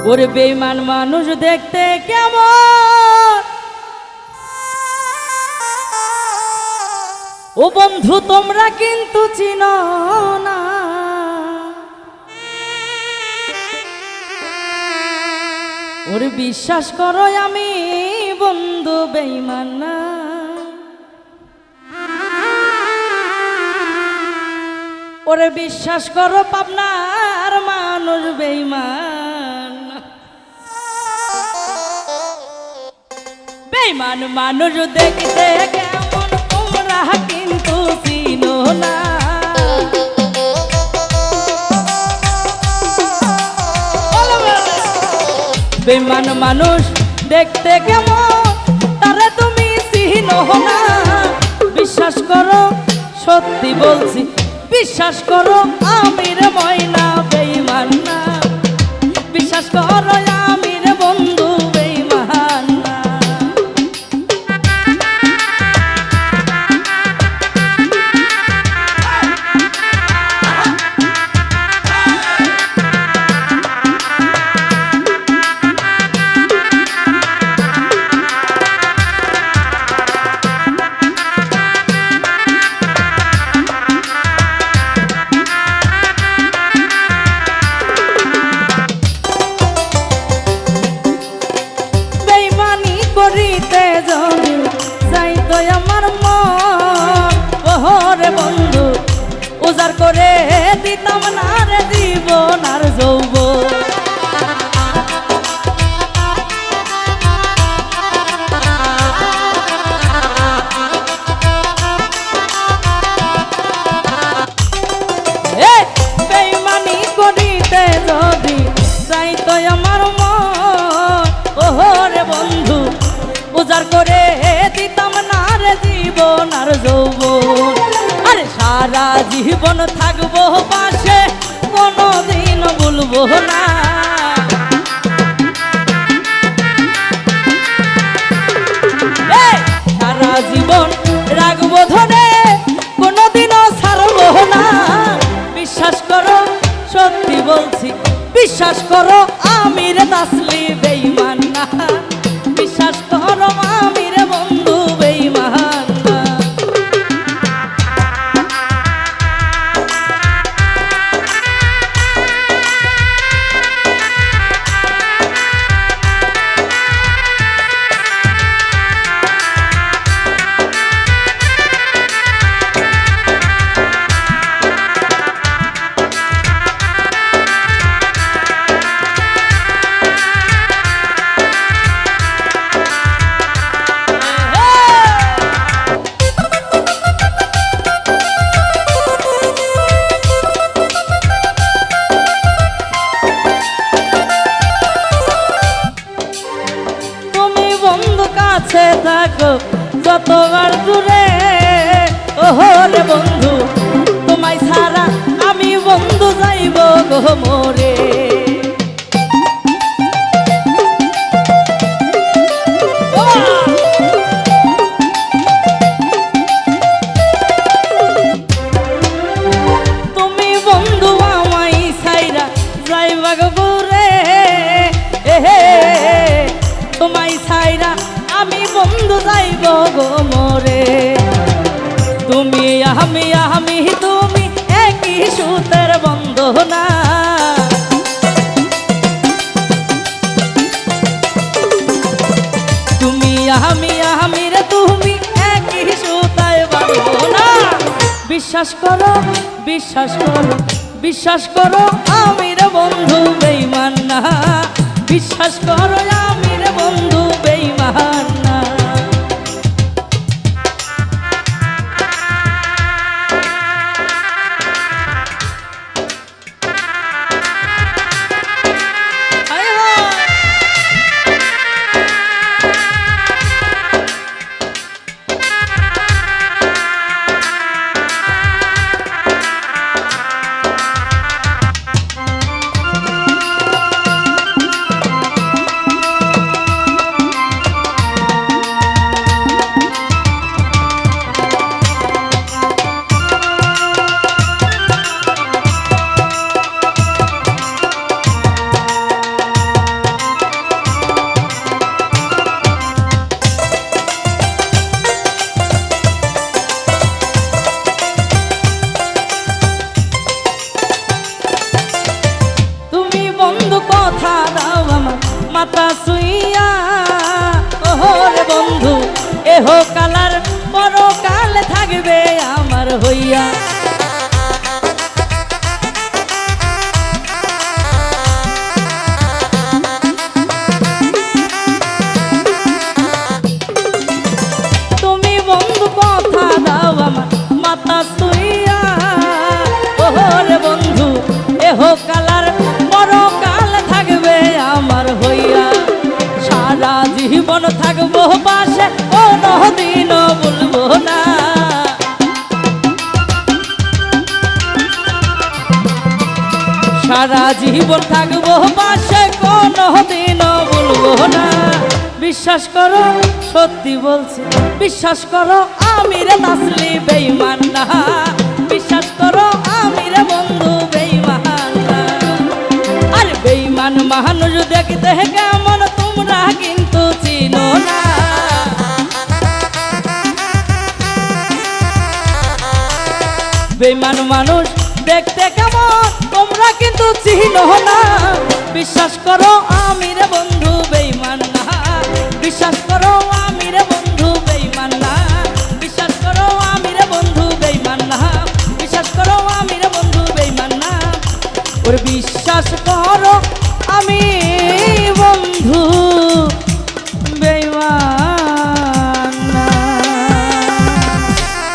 ওরে বেঈমান মানুষ দেখতে কেমন, ও বন্ধু তোমরা কিন্তু চিনো না। ওরে বিশ্বাস করো আমি বন্ধু বেঈমান না। ওরে বিশ্বাস করো পাবনার মানুষ বেঈমান। বেঈমান মানুষ দেখতে কেমন তোমরা কিন্তু চিনো না। বেঈমান মানুষ দেখতে কেমন তারে তুমি চিনো না। বিশ্বাস করো সত্যি বলছি, বিশ্বাস করো আমির ময়না বেঈমান না। বিশ্বাস করো আমির বন্ধু বেঈমান না। করিতে যদি যাইতো আমার মন, ওহরে বন্ধু উজাড় করে দিতাম না রে জীবন আর যৌবন। বেঈমানি করিতে যদি যাইতো আমার মন, ওহরে বন্ধু উজাড় করে দিতাম না রে জীবন আর যৌবন। আরে সারা জীবন থাকবো পাশে, কোনোদিন ভুলবো না। সারা জীবন রাখবো ধরে, কোনোদিনও ছাড়বো না। বিশ্বাস করো সত্যি বলছি, বিশ্বাস করো আমির তাসলি বেঈমান না। বিশ্বাস করো আমির বন্ধু বেঈমান না। কাছে থাকো যতবার দূরে, ওহরে বন্ধু তোমায় ছাড়া আমি বন্ধু যাইব গো মোরে। তুমি বন্ধু আমায় ছাইরা যাইবা গো ঘুরে, তোমায় ছাইরা আমি বন্ধু যাইব গো মোরে। তুমি আমি তুমি একই সুতের বন্ধু না। তুমি আমি রে তুমি একই সুতায় বাঁধবো না। বিশ্বাস করো বিশ্বাস করো বিশ্বাস করো আমির বন্ধু বেঈমান না। বিশ্বাস করো আমির বন্ধু বেঈমান না। বন্ধু কথা দাও আমার মাথা শুইয়া, ওরে বন্ধু এহ কালার পরকাল থাকবে আমার হইয়া। তুমি বন্ধু কথা দাও আমার মাথা শুইয়া, ওরে বন্ধু এহ কালার পরকাল থাকবে আমার হইয়া। সারা জীবন থাকবো পাশে, কোনদিনও বলবো না। সারা জীবন থাকবো পাশে, কোনদিনও বলবো না। বিশ্বাস করো সত্যি বলছি, বিশ্বাস করো আমি রে তাসলি বেঈমান না। বিশ্বাস করো আমি রে বন্ধু বেঈমান না। আরে বেঈমান মানুষ দেখতে কেমন তোমরা কিন্তু চিনো না। বেঈমান মানুষ দেখতে কেমন তোমরা কিন্তু চিনো না। বিশ্বাস করো আমি রে বন্ধু বেঈমান না। বিশ্বাস করো